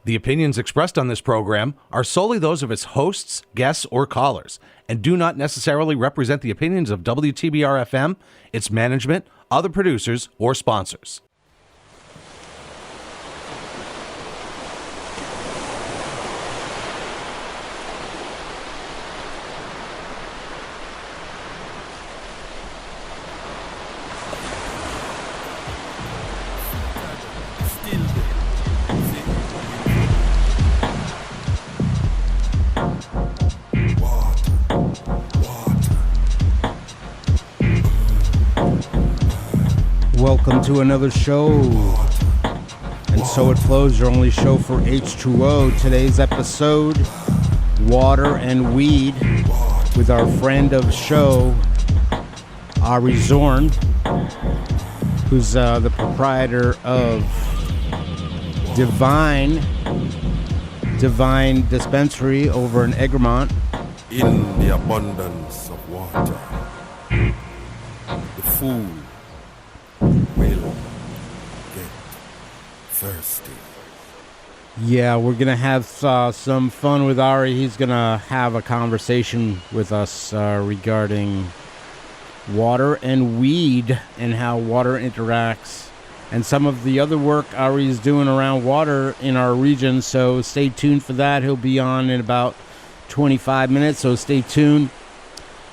The opinions expressed on this program are solely those of its hosts, guests, or callers, and do not necessarily represent the opinions of WTBR-FM, its management, other producers, or sponsors. Welcome to another show, and So It Flows, your only show for H2O. Today's episode, Water and Weed, with our friend of show, Ari Zorn, who's the proprietor of Devine Dispensary over in Egremont. In the abundance of water, the fool will get thirsty. Yeah, we're going to have some fun with Ari. He's going to have a conversation with us regarding water and weed and how water interacts and some of the other work Ari is doing around water in our region. So stay tuned for that. He'll be on in about 25 minutes, so stay tuned.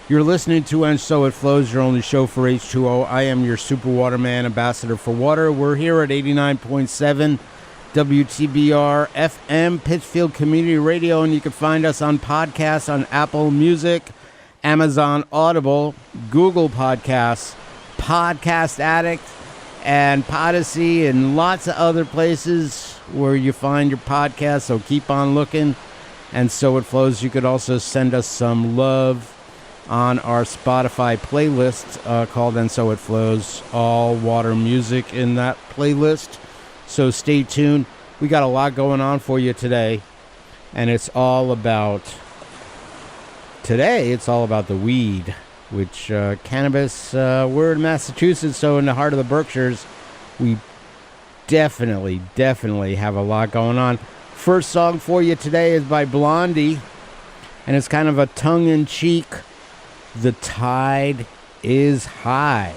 You're listening to And So It Flows, your only show for H2O. I am your super waterman, ambassador for water. We're here at 89.7 WTBR-FM, Pittsfield Community Radio, and you can find us on podcasts on Apple Music, Amazon Audible, Google Podcasts, Podcast Addict, and Podyssey, and lots of other places where you find your podcast, so keep on looking. And So It Flows. You could also send us some love on our Spotify playlist called And So It Flows. All water music in that playlist. So stay tuned. We got a lot going on for you today. And it's all about the weed, which cannabis, we're in Massachusetts, so in the heart of the Berkshires, we definitely have a lot going on. First song for you today is by Blondie, and it's kind of a tongue-in-cheek, The Tide is High.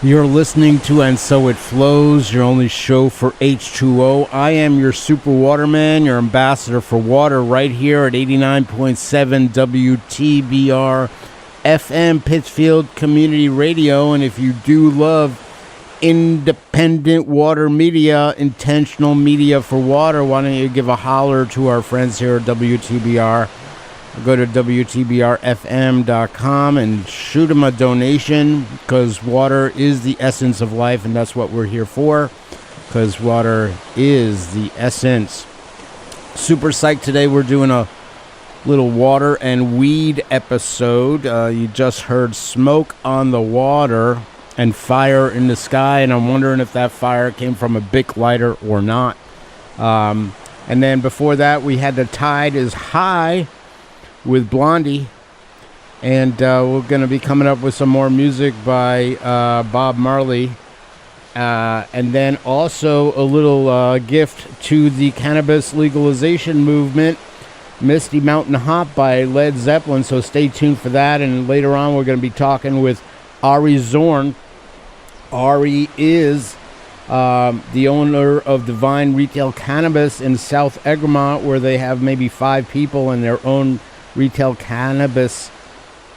You're listening to And So It Flows, your only show for H2O. I am your super waterman, your ambassador for water, right here at 89.7 WTBR-FM, Pittsfield Community Radio. And if you do love independent water media, intentional media for water, why don't you give a holler to our friends here at WTBR? Go to WTBR-FM.com and shoot them a donation, because water is the essence of life, and that's what we're here for, because water is the essence. Super psyched today. We're doing a little water and weed episode. You just heard Smoke on the Water and Fire in the Sky, and I'm wondering if that fire came from a Bic lighter or not. And then before that, we had The Tide is High with Blondie, and we're going to be coming up with some more music by Bob Marley, and then also a little gift to the cannabis legalization movement, Misty Mountain Hop by Led Zeppelin, so stay tuned for that. And later on we're going to be talking with Ari Zorn. Ari is the owner of Devine Retail Cannabis in South Egremont, where they have maybe 5 people in their own retail cannabis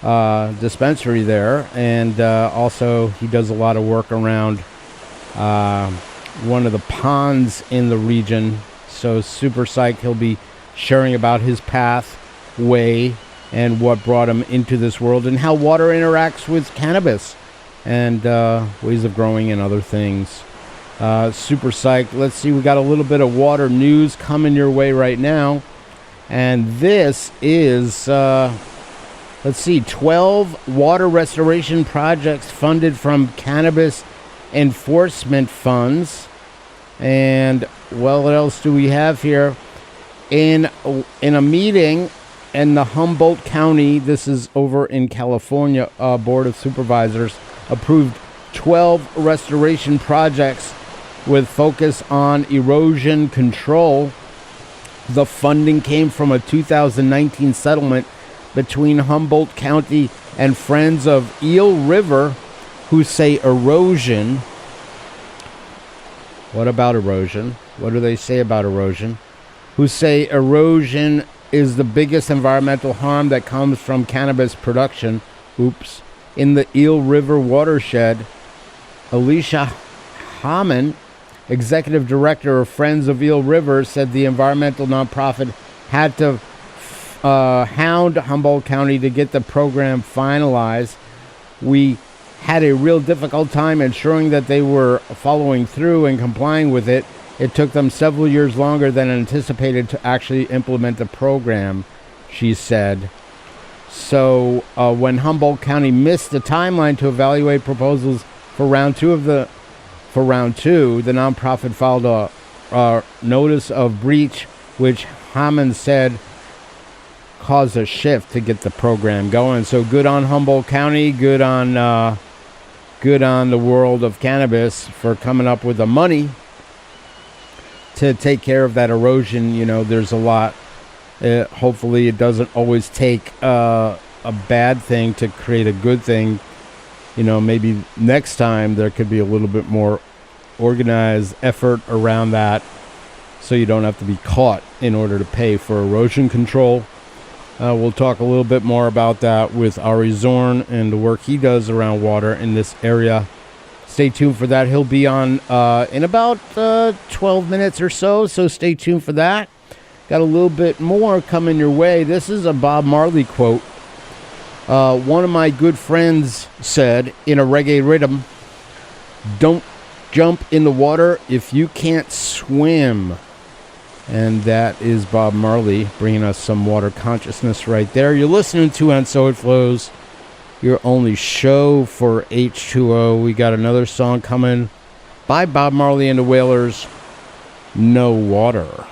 dispensary there, and also he does a lot of work around one of the ponds in the region. So super psyched. He'll be sharing about his pathway and what brought him into this world, and how water interacts with cannabis and ways of growing and other things. Super psyched. Let's see, we got a little bit of water news coming your way right now. And this is, 12 water restoration projects funded from cannabis enforcement funds. And, well, what else do we have here? In a meeting in the Humboldt County, this is over in California, Board of Supervisors approved 12 restoration projects with focus on erosion control. The funding came from a 2019 settlement between Humboldt County and Friends of Eel River, who say erosion. What about erosion? What do they say about erosion? Who say erosion is the biggest environmental harm that comes from cannabis production. Oops. In the Eel River watershed, Alicia Hammond, executive director of Friends of Eel River, said the environmental nonprofit had to hound Humboldt County to get the program finalized. We had a real difficult time ensuring that they were following through and complying with it. It took them several years longer than anticipated to actually implement the program, she said. So when Humboldt County missed the timeline to evaluate proposals for round two, the nonprofit filed a notice of breach, which Hammond said caused a shift to get the program going. So good on Humboldt County, good on the world of cannabis for coming up with the money to take care of that erosion. You know, there's a lot. Hopefully it doesn't always take a bad thing to create a good thing. You know, maybe next time there could be a little bit more organized effort around that, so you don't have to be caught in order to pay for erosion control. We'll talk a little bit more about that with Ari Zorn and the work he does around water in this area. Stay tuned for that. He'll be on in about 12 minutes or so stay tuned for that. Got a little bit more coming your way. This is a Bob Marley quote. One of my good friends said in a reggae rhythm, "Don't jump in the water if you can't swim." And that is Bob Marley bringing us some water consciousness right there. You're listening to And So It Flows, your only show for H2O. We got another song coming by Bob Marley and the Wailers, No Water.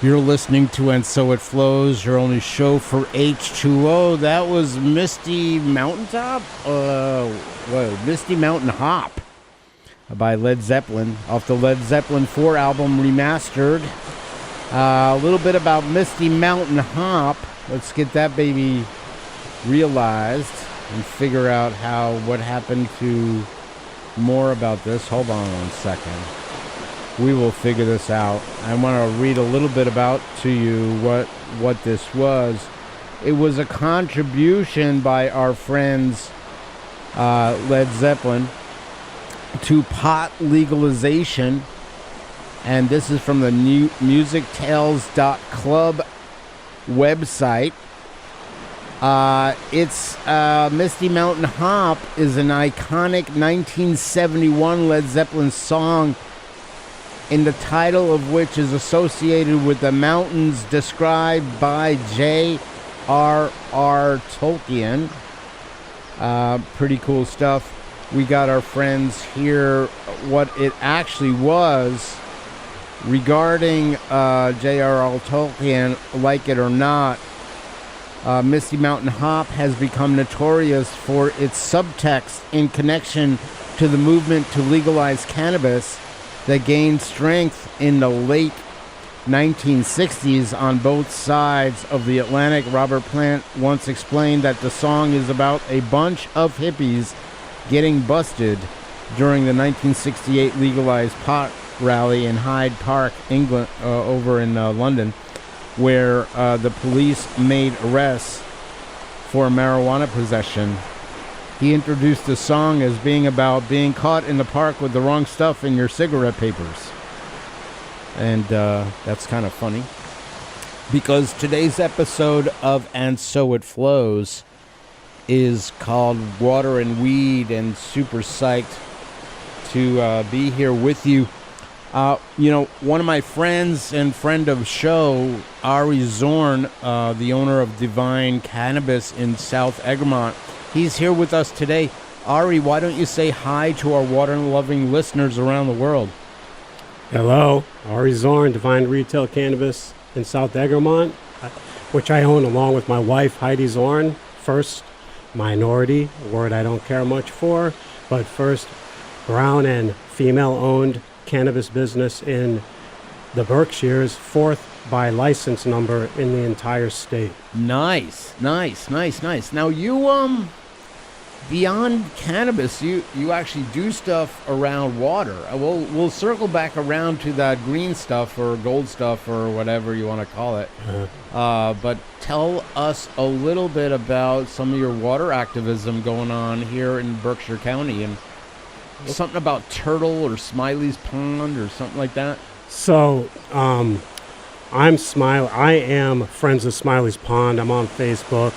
You're listening to And So It Flows, your only show for H2O. That was Misty Mountaintop? Misty Mountain Hop by Led Zeppelin off the Led Zeppelin 4 album Remastered. A little bit about Misty Mountain Hop. Let's get that baby realized and figure out what happened to more about this. Hold on one second. We will figure this out. I want to read a little bit about to you what this was. It was a contribution by our friends Led Zeppelin to pot legalization, and this is from the new musictales.club website. It's Misty Mountain Hop is an iconic 1971 Led Zeppelin song, in the title of which is associated with the mountains described by J.R.R. Tolkien. Pretty cool stuff. We got our friends here what it actually was regarding J.R.R. Tolkien, like it or not. Misty Mountain Hop has become notorious for its subtext in connection to the movement to legalize cannabis that gained strength in the late 1960s on both sides of the Atlantic. Robert Plant once explained that the song is about a bunch of hippies getting busted during the 1968 legalized pot rally in Hyde Park, England, over in London, where the police made arrests for marijuana possession. He introduced the song as being about being caught in the park with the wrong stuff in your cigarette papers. And that's kind of funny, because today's episode of And So It Flows is called Water and Weed, and super psyched to be here with you. One of my friends and friend of show, Ari Zorn, the owner of Devine Cannabis in South Egremont, he's here with us today. Ari, why don't you say hi to our water-loving listeners around the world? Hello, Ari Zorn, Devine Retail Cannabis in South Egremont. which I own along with my wife, Heidi Zorn. First, minority, a word I don't care much for, but first, brown and female-owned cannabis business in the Berkshires, fourth by license number in the entire state. Nice. Now you beyond cannabis, you actually do stuff around water. We'll circle back around to that green stuff or gold stuff or whatever you want to call it. But tell us a little bit about some of your water activism going on here in Berkshire County, and something about Turtle or Smiley's Pond or something like that. So, I'm Smiley. I am Friends of Smiley's Pond. I'm on Facebook.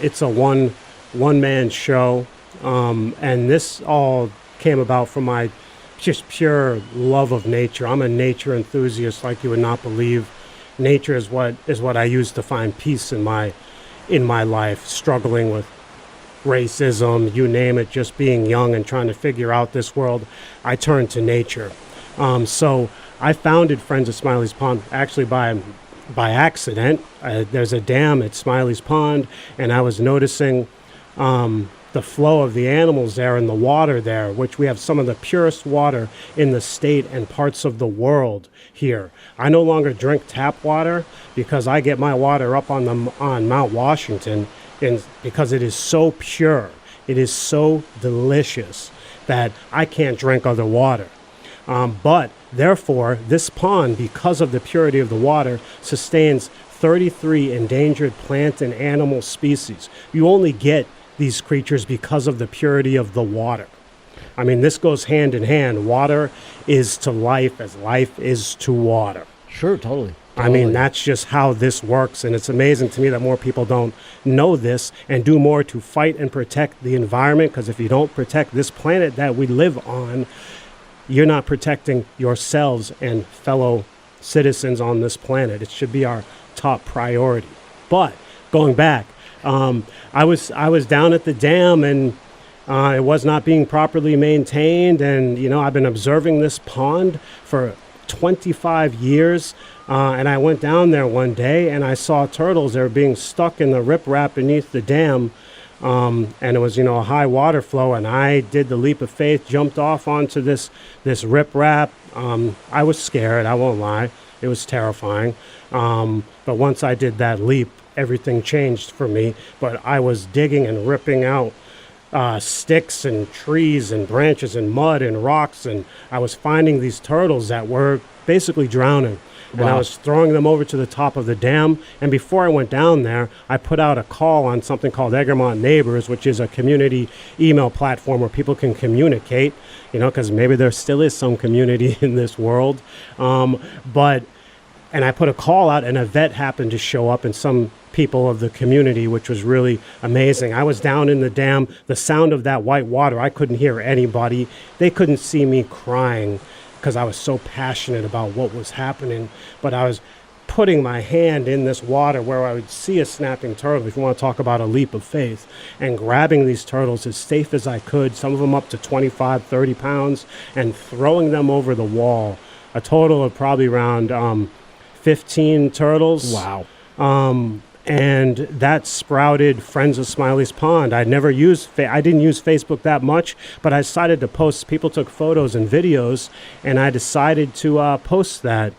It's a one-man show, and this all came about from my just pure love of nature. I'm a nature enthusiast like you would not believe. Nature is what I use to find peace in my life, struggling with racism, you name it, just being young and trying to figure out this world. I turned to nature. So I founded Friends of Smiley's Pond actually by accident. There's a dam at Smiley's Pond, and I was noticing the flow of the animals there and the water there, which we have some of the purest water in the state and parts of the world here. I no longer drink tap water because I get my water up on Mount Washington, and because it is so pure, it is so delicious that I can't drink other water. But therefore, this pond, because of the purity of the water, sustains 33 endangered plant and animal species. You only get these creatures because of the purity of the water. I mean, this goes hand in hand. Water is to life as life is to water. Sure, totally. I mean, that's just how this works, and it's amazing to me that more people don't know this and do more to fight and protect the environment, because if you don't protect this planet that we live on, you're not protecting yourselves and fellow citizens on this planet. It should be our top priority. But going back, I was down at the dam, and it was not being properly maintained, and I've been observing this pond for 25 years, and I went down there one day and I saw turtles. They were being stuck in the riprap beneath the dam, and it was a high water flow, and I did the leap of faith, jumped off onto this riprap. I was scared, I won't lie. It was terrifying, but once I did that leap, everything changed for me. But I was digging and ripping out sticks and trees and branches and mud and rocks, and I was finding these turtles that were basically drowning. Wow. And I was throwing them over to the top of the dam. And before I went down there, I put out a call on something called Egremont Neighbors, which is a community email platform where people can communicate, because maybe there still is some community in this world. And I put a call out, and a vet happened to show up, and some people of the community, which was really amazing. I was down in the dam. The sound of that white water, I couldn't hear anybody. They couldn't see me crying because I was so passionate about what was happening. But I was putting my hand in this water where I would see a snapping turtle, if you want to talk about a leap of faith, and grabbing these turtles as safe as I could, some of them up to 25, 30 pounds, and throwing them over the wall. A total of probably around 15 turtles. Wow. And that sprouted Friends of Smiley's Pond. I didn't use Facebook that much, but I decided to post. People took photos and videos, and I decided to post that.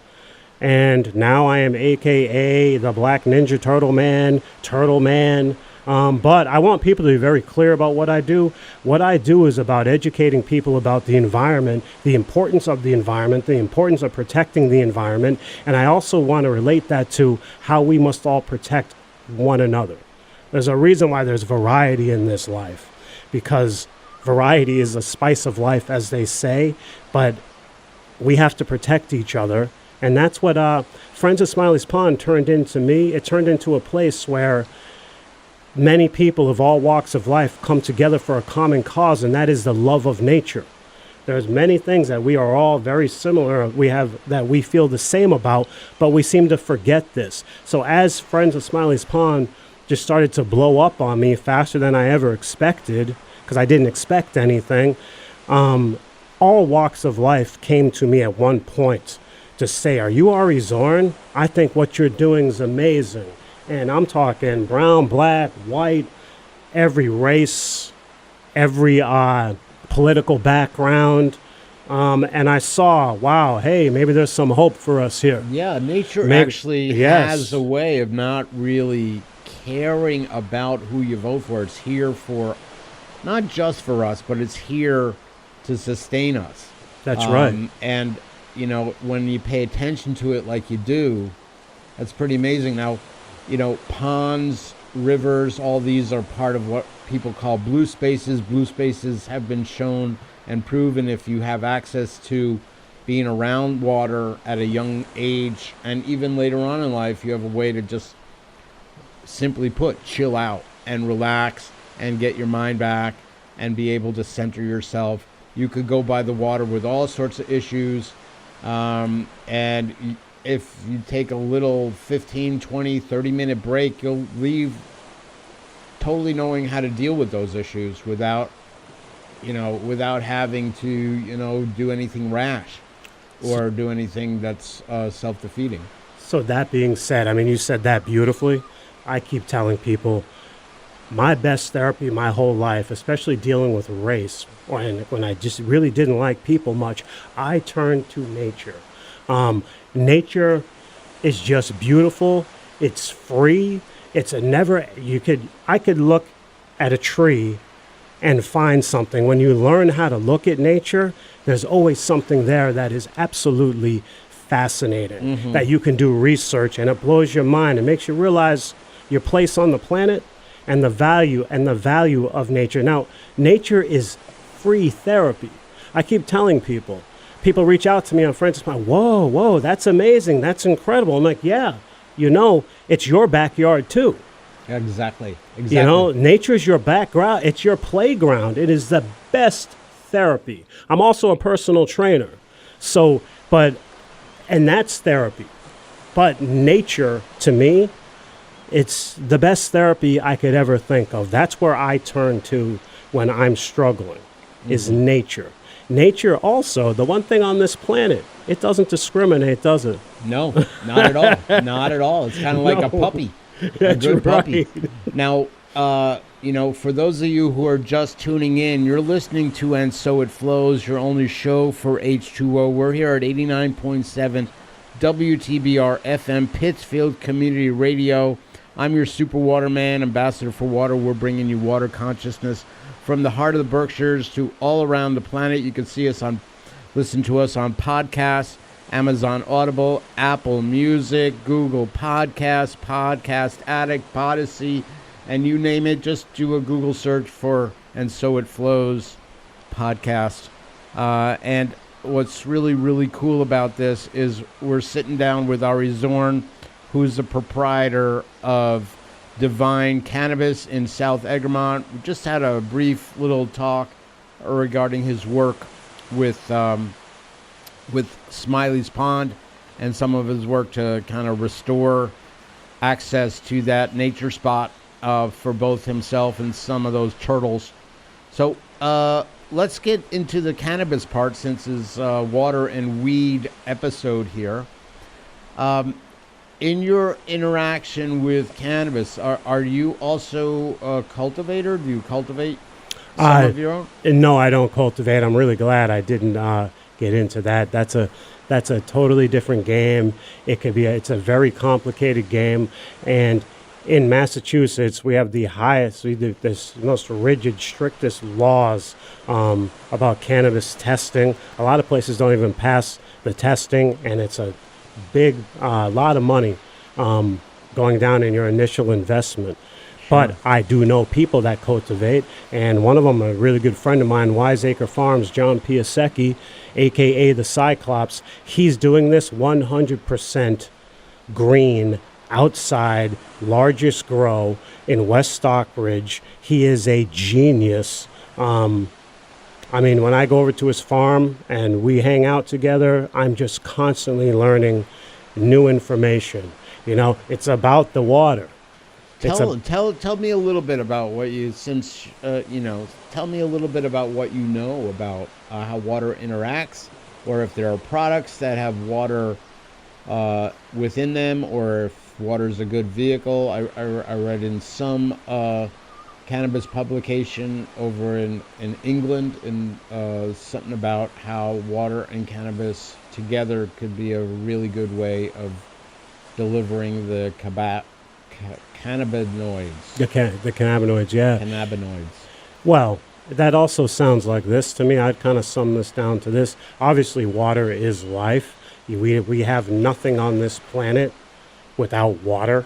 And now I am AKA the Black Ninja Turtle Man. But I want people to be very clear about what I do. What I do is about educating people about the environment, the importance of the environment, the importance of protecting the environment. And I also want to relate that to how we must all protect one another. There's a reason why there's variety in this life, because variety is the spice of life, as they say, but we have to protect each other. And that's what Friends of Smiley's Pond turned into me. It turned into a place where many people of all walks of life come together for a common cause, and that is the love of nature. There's many things that we are all very similar, that we feel the same about, but we seem to forget this. So as Friends of Smiley's Pond just started to blow up on me faster than I ever expected, because I didn't expect anything, all walks of life came to me at one point to say, "Are you Ari Zorn? I think what you're doing is amazing." And I'm talking brown, black, white, every race, every political background. And I saw, wow, hey, maybe there's some hope for us here. Yeah, nature Maybe- actually yes. has a way of not really caring about who you vote for. It's here for, not just for us, but it's here to sustain us. That's right. And, you know, when you pay attention to it like you do, that's pretty amazing. Now, you know, ponds, rivers, all these are part of what people call blue spaces. Blue spaces have been shown and proven if you have access to being around water at a young age, and even later on in life, you have a way to just simply put, chill out and relax and get your mind back and be able to center yourself. You could go by the water with all sorts of issues, and if you take a little 15, 20, 30-minute break, you'll leave totally knowing how to deal with those issues without having to, do anything rash or do anything that's self-defeating. So that being said, I mean, you said that beautifully. I keep telling people my best therapy my whole life, especially dealing with race, when I just really didn't like people much, I turned to nature. Nature is just beautiful. It's free. It's I could look at a tree and find something. When you learn how to look at nature, there's always something there that is absolutely fascinating, that you can do research, and it blows your mind. It makes you realize your place on the planet and the value of nature. Now, nature is free therapy. I keep telling people reach out to me on Francis, whoa, that's amazing. That's incredible. I'm like, yeah, it's your backyard too. Exactly. Nature's your background. It's your playground. It is the best therapy. I'm also a personal trainer. And that's therapy. But nature, to me, it's the best therapy I could ever think of. That's where I turn to when I'm struggling, is nature. Nature also, the one thing on this planet, it doesn't discriminate, does it? No, not at all. Not at all. It's kind of like a puppy. A good puppy. Now, for those of you who are just tuning in, you're listening to And So It Flows, your only show for H2O. We're here at 89.7 WTBR-FM, Pittsfield Community Radio. I'm your super water man, ambassador for water. We're bringing you water consciousness from the heart of the Berkshires to all around the planet. You can listen to us on podcasts, Amazon Audible, Apple Music, Google Podcasts, Podcast Addict, Podyssey, and you name it. Just do a Google search for And So It Flows podcast. And what's really, really cool about this is we're sitting down with Ari Zorn, who's the proprietor of Devine Cannabis in South Egremont. We just had a brief little talk regarding his work with Smiley's Pond and some of his work to kind of restore access to that nature spot for both himself and some of those turtles. So let's get into the cannabis part, since it's water and weed episode here. In your interaction with cannabis, are you also a cultivator? Do you cultivate some of your own? No, I don't cultivate. I'm really glad I didn't get into that. That's a totally different game. It's a very complicated game, and in Massachusetts we have the most rigid, strictest laws about cannabis testing. A lot of places don't even pass the testing, and it's a big lot of money going down in your initial investment. But I do know people that cultivate, and one of them, a really good friend of mine, Wiseacre Farms, John Piasecki, a.k.a. the Cyclops. He's doing this 100% green, outside, largest grow in West Stockbridge. He is a genius. When I go over to his farm and we hang out together, I'm just constantly learning new information. It's about the water. Tell me a little bit about what tell me a little bit about what you know about how water interacts, or if there are products that have water within them, or if water's a good vehicle. I read in some cannabis publication over in England something about how water and cannabis together could be a really good way of delivering the cannabinoids. The cannabinoids, yeah. Cannabinoids. Well, that also sounds like this to me. I'd kind of sum this down to this. Obviously, water is life. We have nothing on this planet without water.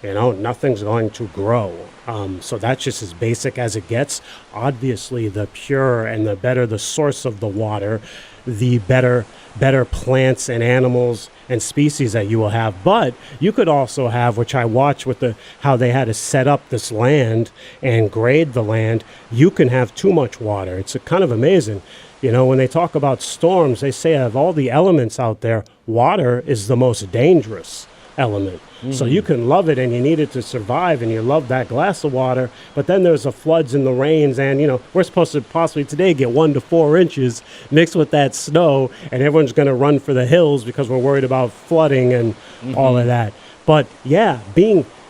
Nothing's going to grow. So that's just as basic as it gets. Obviously, the pure and the better the source of the water, the better plants and animals and species that you will have. But you could also have, which I watched with how they had to set up this land and grade the land, you can have too much water. It's kind of amazing. When they talk about storms, they say of all the elements out there, water is the most dangerous element. Mm-hmm. So you can love it and you need it to survive and you love that glass of water, but then there's the floods and the rains and we're supposed to possibly today get 1 to 4 inches mixed with that snow, and everyone's going to run for the hills because we're worried about flooding and all of that. But yeah,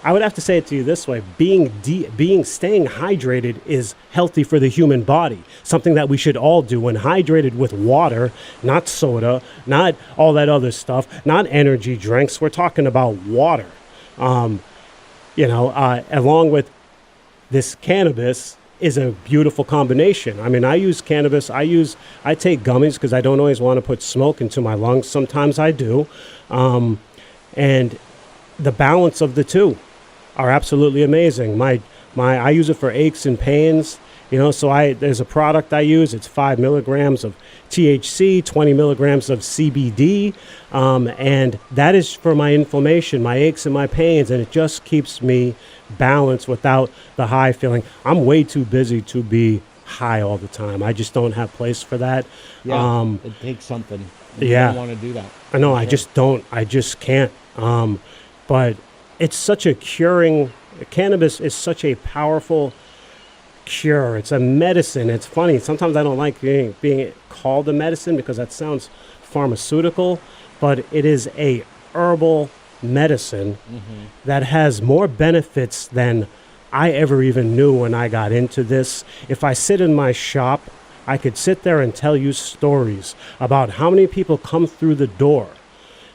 I would have to say it to you this way: staying hydrated is healthy for the human body. Something that we should all do. When hydrated with water, not soda, not all that other stuff, not energy drinks. We're talking about water. Along with this cannabis is a beautiful combination. I mean, I use cannabis. I take gummies because I don't always want to put smoke into my lungs. Sometimes I do, and the balance of the two are absolutely amazing. I use it for aches and pains, so there's a product I use. It's 5 milligrams of THC, 20 milligrams of CBD, and that is for my inflammation, my aches and my pains, and it just keeps me balanced without the high feeling. I'm way too busy to be high all the time. I just don't have place for that. Yeah, it takes something. You don't want to do that. I know, I just can't. But it's such a cannabis is such a powerful cure. It's a medicine. It's funny. Sometimes I don't like being called a medicine because that sounds pharmaceutical, but it is a herbal medicine that has more benefits than I ever even knew when I got into this. If I sit in my shop, I could sit there and tell you stories about how many people come through the door.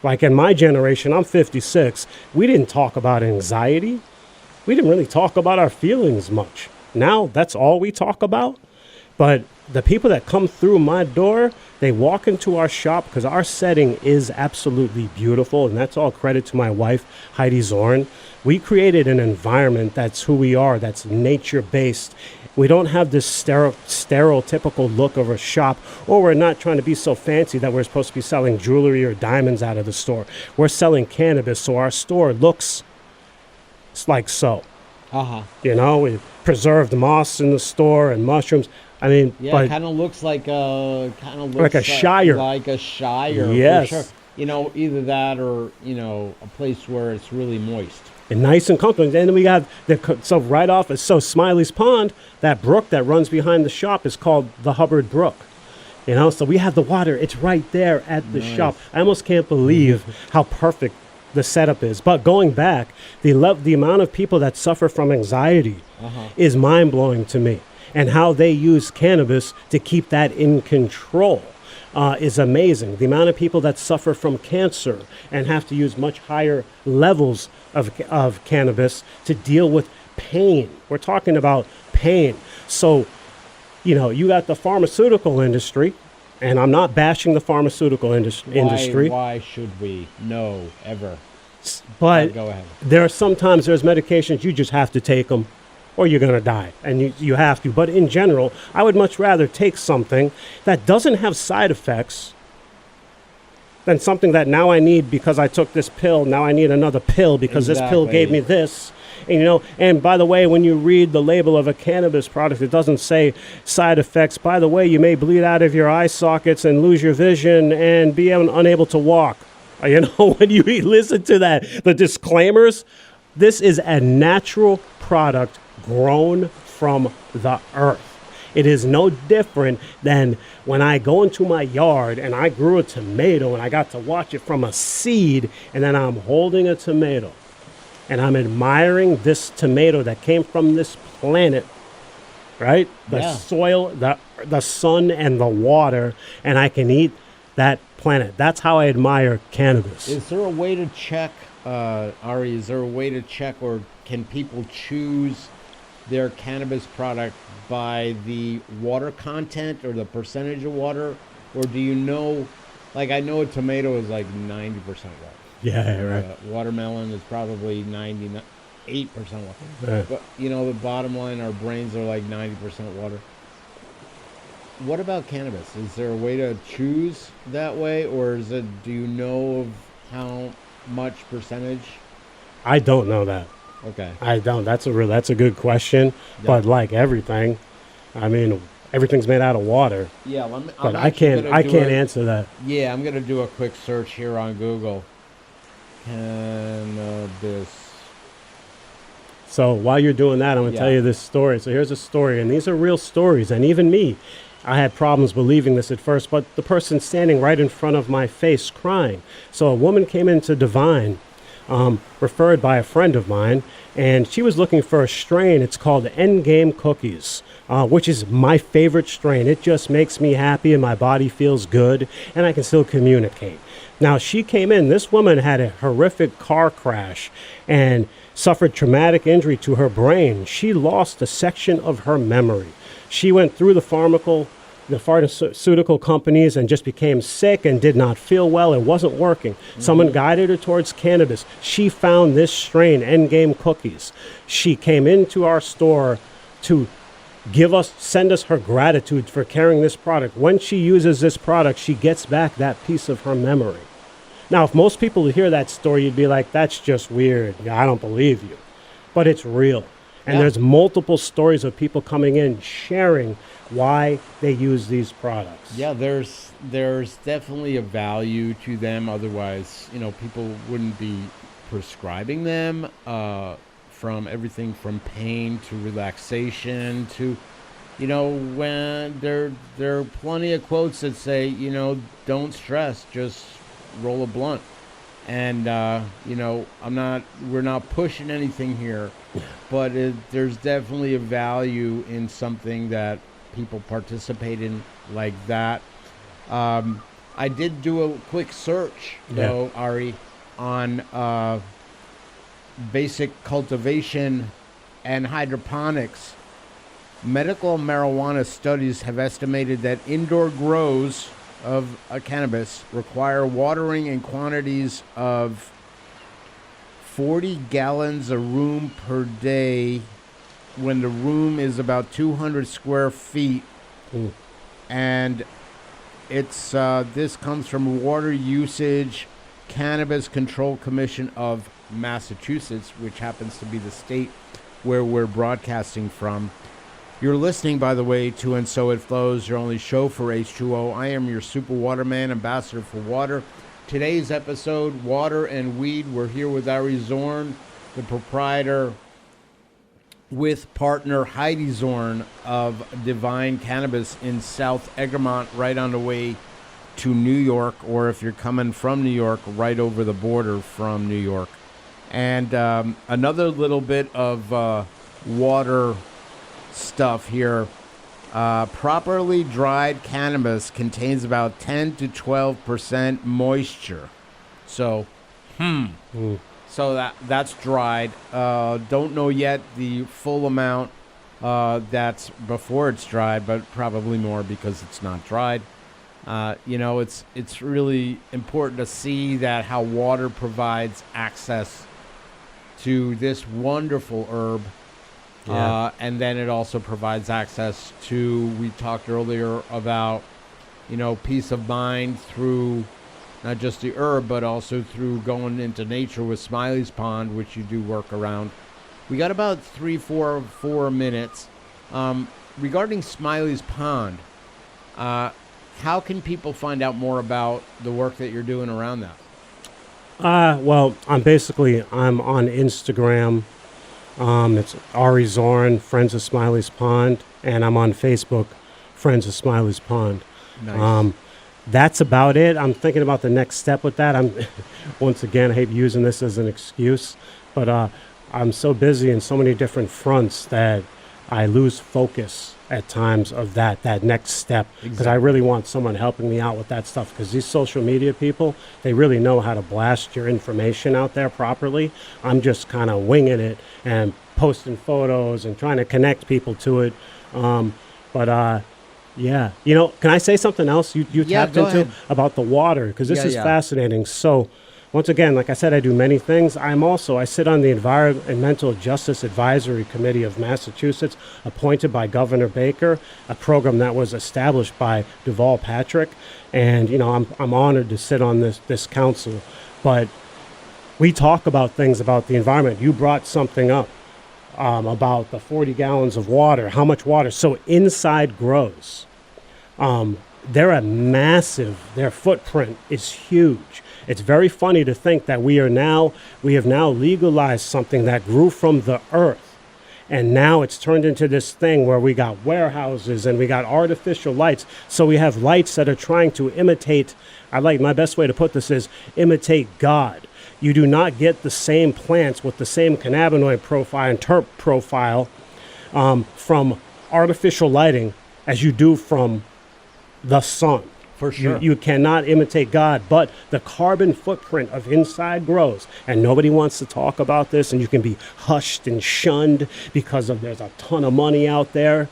Like in my generation, I'm 56, we didn't talk about anxiety. We didn't really talk about our feelings much. Now, that's all we talk about. But the people that come through my door, they walk into our shop because our setting is absolutely beautiful. And that's all credit to my wife, Ari Zorn. We created an environment that's who we are, that's nature-based. We don't have this stereotypical look of a shop, or we're not trying to be so fancy that we're supposed to be selling jewelry or diamonds out of the store. We're selling cannabis, so our store looks like so. We preserved moss in the store and mushrooms. I mean, it kind of looks like a shire. Like a shire. Yes. For sure. Either that or a place where it's really moist. And nice and comfortable. And then we have Smiley's Pond, that brook that runs behind the shop is called the Hubbard Brook. So we have the water. It's right there at the shop. I almost can't believe how perfect the setup is. But going back, the amount of people that suffer from anxiety is mind-blowing to me. And how they use cannabis to keep that in control is amazing. The amount of people that suffer from cancer and have to use much higher levels of cannabis to deal with pain. We're talking about pain. So, you got the pharmaceutical industry, and I'm not bashing the pharmaceutical industry. Why should we? No, ever. But go ahead. There's medications you just have to take them, or you're going to die, and you have to. But in general, I would much rather take something that doesn't have side effects than something that now I need because I took this pill. Now I need another pill because this pill gave me this. And, and by the way, when you read the label of a cannabis product, it doesn't say side effects. By the way, you may bleed out of your eye sockets and lose your vision and be unable to walk. When you listen to that, the disclaimers, this is a natural product grown from the earth. It is no different than when I go into my yard and I grew a tomato and I got to watch it from a seed, and then I'm holding a tomato and I'm admiring this tomato that came from this planet, right? The Yeah. soil, the sun, and the water, and I can eat that planet. That's how I admire cannabis. Is there a way to check, Ari, is there a way to check, or can people choose their cannabis product by the water content or the percentage of water? Or do you know, like I know a tomato is like 90% water. Yeah, right. Watermelon is probably 98% water. Right. But, you know, the bottom line, our brains are like 90% water. What about cannabis? Is there a way to choose that way, or is it, do you know of how much percentage? I don't know that. Okay. I don't. That's a good question. But like everything, I mean, everything's made out of water. Yeah, But I can't answer that. Yeah, I'm gonna do a quick search here on Google. Cannabis. So while you're doing that, I'm going to tell you this story. So here's a story, and these are real stories. And even me, I had problems believing this at first, but the person standing right in front of my face crying. So a woman came into Devine, referred by a friend of mine, and she was looking for a strain. It's called Endgame Cookies, which is my favorite strain. It just makes me happy and my body feels good, and I can still communicate. Now, she came in. This woman had a horrific car crash and suffered traumatic injury to her brain. She lost a section of her memory. She went through the pharmaceutical companies and just became sick and did not feel well. It wasn't working. Someone guided her towards cannabis. She found this strain, Endgame Cookies. She came into our store to send us her gratitude for carrying this product. When she uses this product, she gets back that piece of her memory. Now, if most people would hear that story, you'd be like, that's just weird. I don't believe you. But it's real. And there's multiple stories of people coming in sharing why they use these products. Yeah, there's definitely a value to them. Otherwise, you know, people wouldn't be prescribing them, from everything from pain to relaxation to, you know, when there are plenty of quotes that say, you know, don't stress, just roll a blunt. And, you know, we're not pushing anything here, but there's definitely a value in something that people participate in like that. I did do a quick search, though, Ari, on basic cultivation and hydroponics. Medical marijuana studies have estimated that indoor grows of cannabis require watering in quantities of 40 gallons a room per day when the room is about 200 square feet. And it's this comes from Water Usage Cannabis Control Commission of Massachusetts, which happens to be the state where we're broadcasting from. You're listening, by the way, to And So It Flows, your only show for H2O. I am your super waterman, ambassador for water. Today's episode, Water and Weed. We're here with Ari Zorn, the proprietor, with partner Heidi Zorn of Devine Cannabis in South Egremont, right on the way to New York, or if you're coming from New York, right over the border from New York. And another little bit of water stuff here. Properly dried cannabis contains about 10 to 12% moisture. So, so that's dried. Don't know yet the full amount that's before it's dried, but probably more because it's not dried. You know, it's really important to see that how water provides access to this wonderful herb. And then it also provides access to, we talked earlier about, you know, peace of mind through not just the herb, but also through going into nature with Smiley's Pond, which you do work around. We got about 4 minutes. Regarding Smiley's Pond, how can people find out more about the work that you're doing around that? Well, I'm on Instagram. It's Ari Zorn, Friends of Smiley's Pond, and I'm on Facebook, Friends of Smiley's Pond. Nice. that's about it. I'm thinking about the next step with that. I'm once again, I hate using this as an excuse, but I'm so busy in so many different fronts that I lose focus at times of that next step, because I really want someone helping me out with that stuff, because these social media people, they really know how to blast your information out there properly. I'm just kind of winging it and posting photos and trying to connect people to it. Yeah, you know, can I say something else you tapped go into ahead. about the water? Because this is Yeah. fascinating. So once again, like I said, I do many things. I sit on the Environmental Justice Advisory Committee of Massachusetts, appointed by Governor Baker, a program that was established by Deval Patrick. And, you know, I'm honored to sit on this council. But we talk about things about the environment. You brought something up about the 40 gallons of water, how much water. So inside grows. They're a massive, their footprint is huge. It's very funny to think that we have now legalized something that grew from the earth. And now it's turned into this thing where we got warehouses and we got artificial lights. So we have lights that are trying to imitate, my best way to put this is imitate God. You do not get the same plants with the same cannabinoid profile and terp profile from artificial lighting as you do from the sun. For sure. You cannot imitate God, but the carbon footprint of inside grows, and nobody wants to talk about this, and you can be hushed and shunned because there's a ton of money out there.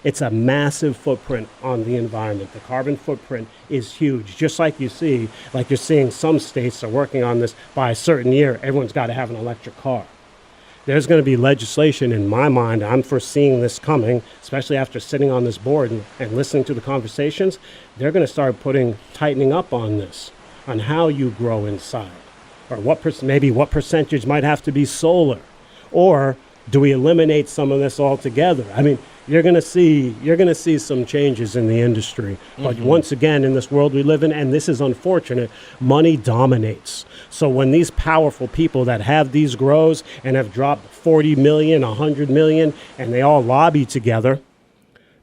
It's a massive footprint on the environment. The carbon footprint is huge. Just like you're seeing some states are working on this by a certain year, everyone's got to have an electric car. There's going to be legislation in my mind. I'm foreseeing this coming, especially after sitting on this board and listening to the conversations. They're going to start tightening up on this, on how you grow inside, or what percentage might have to be solar, or do we eliminate some of this altogether? I mean, you're going to see some changes in the industry. But once again, in this world we live in, and this is unfortunate, money dominates. So when these powerful people that have these grows and have dropped 40 million, 100 million, and they all lobby together,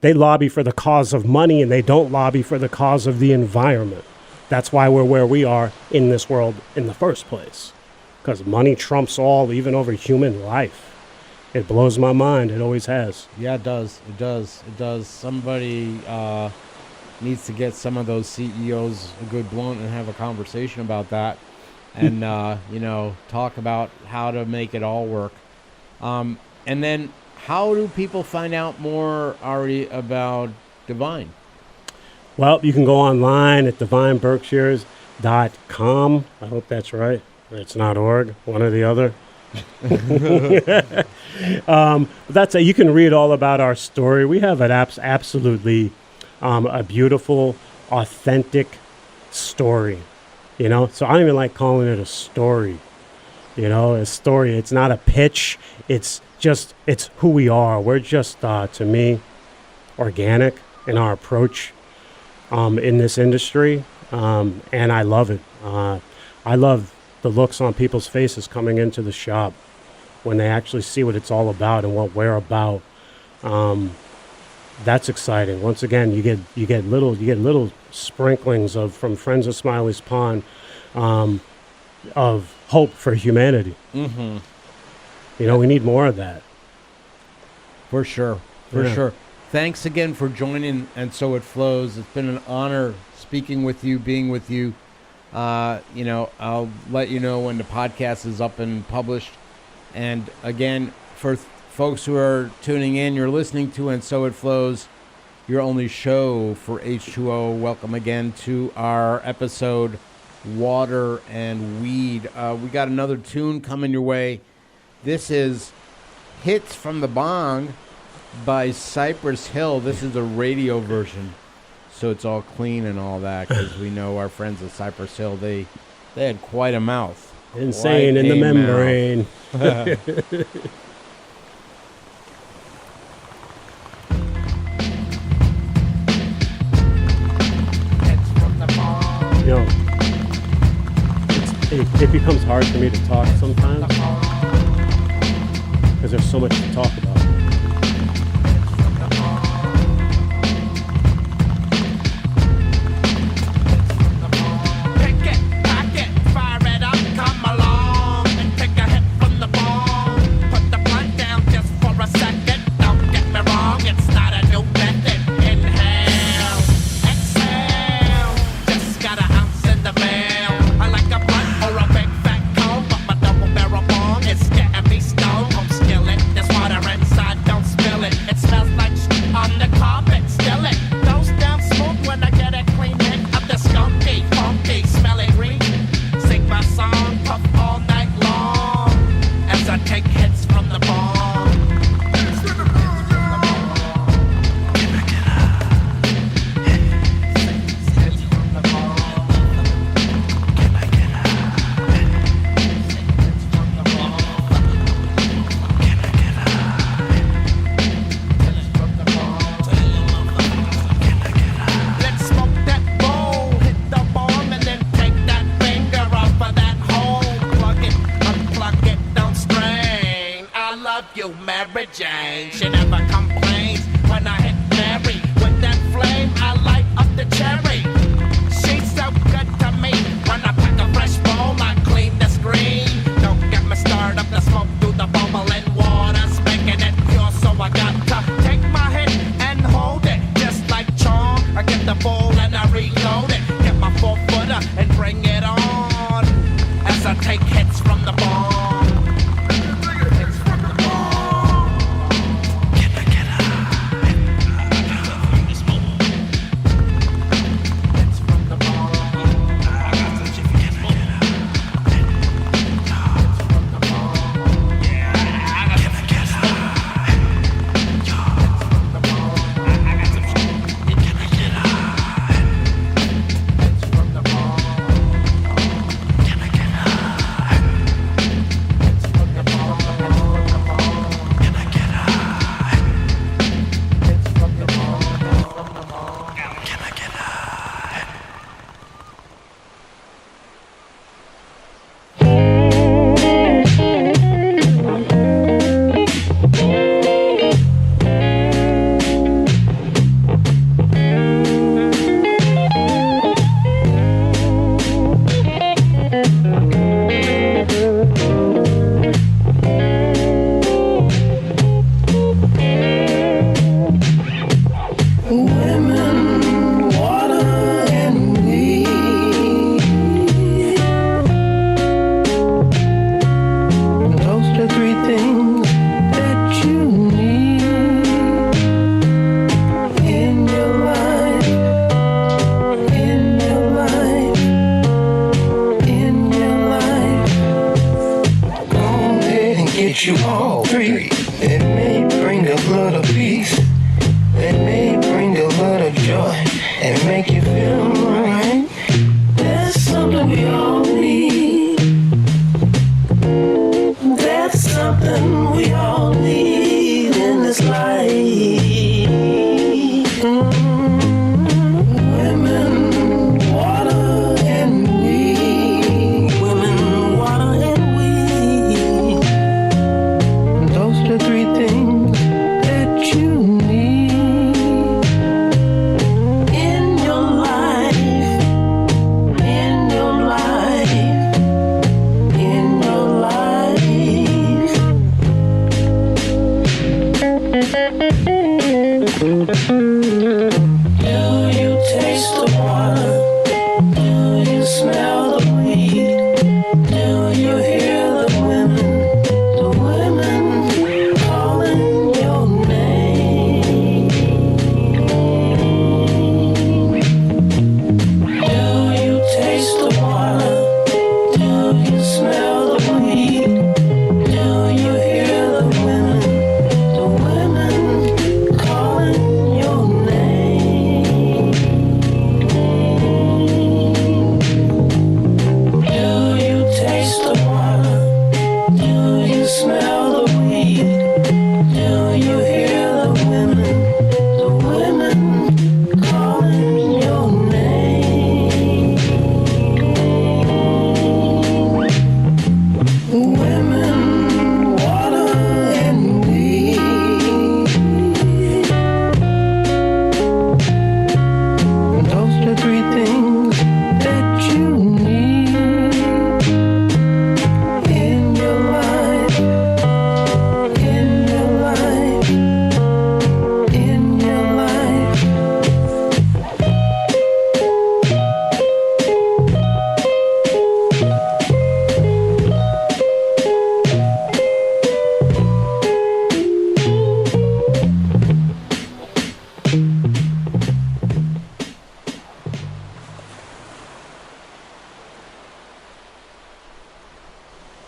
they lobby for the cause of money and they don't lobby for the cause of the environment. That's why we're where we are in this world in the first place. Because money trumps all, even over human life. It blows my mind. It always has. Yeah, it does. It does. It does. Somebody needs to get some of those CEOs a good blunt and have a conversation about that, and talk about how to make it all work. And then, how do people find out more, Ari, about Devine? Well, you can go online at devineberkshires.com. I hope that's right. It's not org, one or the other. You can read all about our story. We have an absolutely a beautiful, authentic story. So I don't even like calling it a story. A story. It's not a pitch. It's who we are. We're just, to me, organic in our approach in this industry, and I love it. I love the looks on people's faces coming into the shop when they actually see what it's all about and what we're about. That's exciting. Once again, you get little sprinklings from Friends of Smiley's Pond of hope for humanity. Mm-hmm. We need more of that. For sure. Sure. Thanks again for joining And So It Flows. It's been an honor speaking with you, being with you. I'll let you know when the podcast is up and published. And again, for folks who are tuning in, you're listening to And So It Flows, your only show for H2O. Welcome again to our episode, Water and Weed. We got another tune coming your way. This is Hits from the Bong by Cypress Hill. This is a radio version. So it's all clean and all that, because we know our friends at Cypress Hill, they had quite a mouth. Insane in the membrane. It becomes hard for me to talk sometimes because there's so much to talk about. Mary Jane. She never complains when I hit Mary. With that flame, I light up the cherry. She's so good to me. When I pack a fresh bowl, I clean the screen. Don't get me started up the smoke through the bubbling water's making it pure. So I got to take my hit and hold it. Just like charm, I get the ball and I reload it. Get my 4-footer and bring it on. As I take hits from the bomb.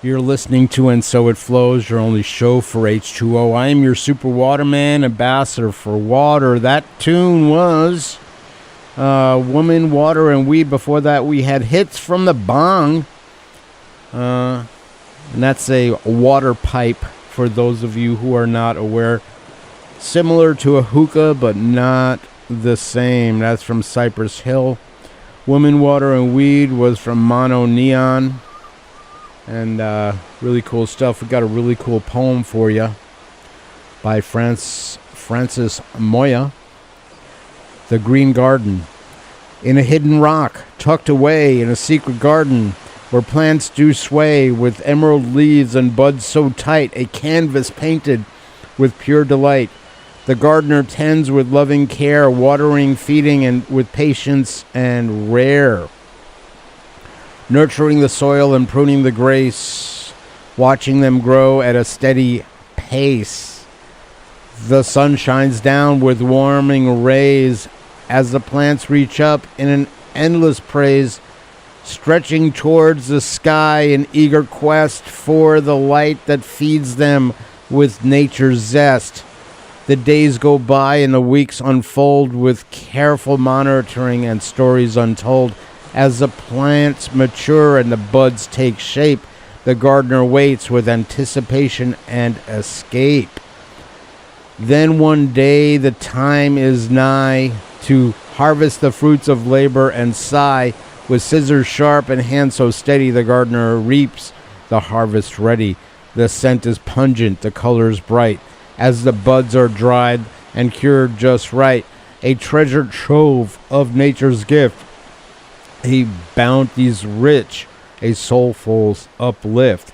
You're listening to And So It Flows, your only show for H2O. I am your Super Waterman, ambassador for water. That tune was Woman, Water, and Weed. Before that, we had Hits from the Bong. And that's a water pipe, for those of you who are not aware. Similar to a hookah, but not the same. That's from Cypress Hill. Woman, Water, and Weed was from Mono Neon. And really cool stuff. We got a really cool poem for you. by Francis Moya. The Green Garden. In a hidden rock, tucked away in a secret garden, where plants do sway with emerald leaves and buds so tight, a canvas painted with pure delight. The gardener tends with loving care, watering, feeding, and with patience and rare. Nurturing the soil and pruning the grace, watching them grow at a steady pace. The sun shines down with warming rays as the plants reach up in an endless praise, stretching towards the sky in eager quest for the light that feeds them with nature's zest. The days go by and the weeks unfold with careful monitoring and stories untold. As the plants mature and the buds take shape, the gardener waits with anticipation and escape. Then one day the time is nigh to harvest the fruits of labor and sigh. With scissors sharp and hand so steady, the gardener reaps the harvest ready. The scent is pungent, the colors bright, as the buds are dried and cured just right. A treasure trove of nature's gift, a bounty's rich, a soulful's uplift.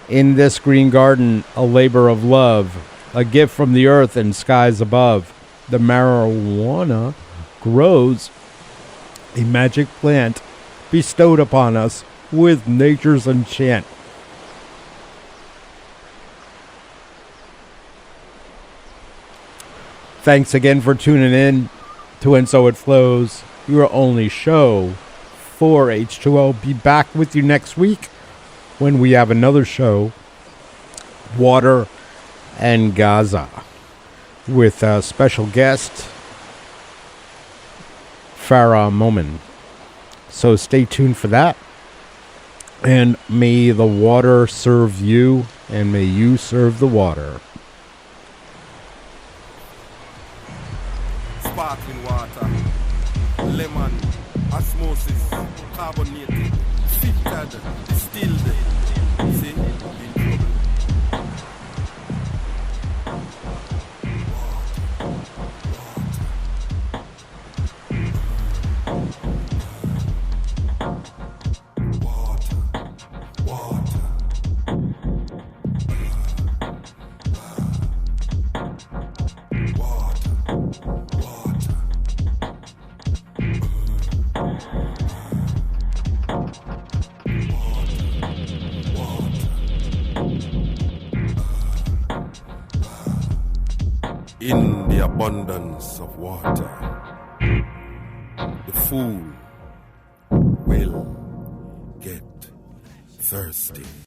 In this green garden, a labor of love, a gift from the earth and skies above. The marijuana grows, a magic plant bestowed upon us with nature's enchant. Thanks again for tuning in to And So It Flows, your only show for H2O. Be back with you next week when we have another show, Water and Gaza, with a special guest, Farah Momin. So stay tuned for that. And may the water serve you, and may you serve the water. Sparkling water, lemon, osmosis, carbonated, filtered, distilled. See, in trouble. In the abundance of water, the fool will get thirsty.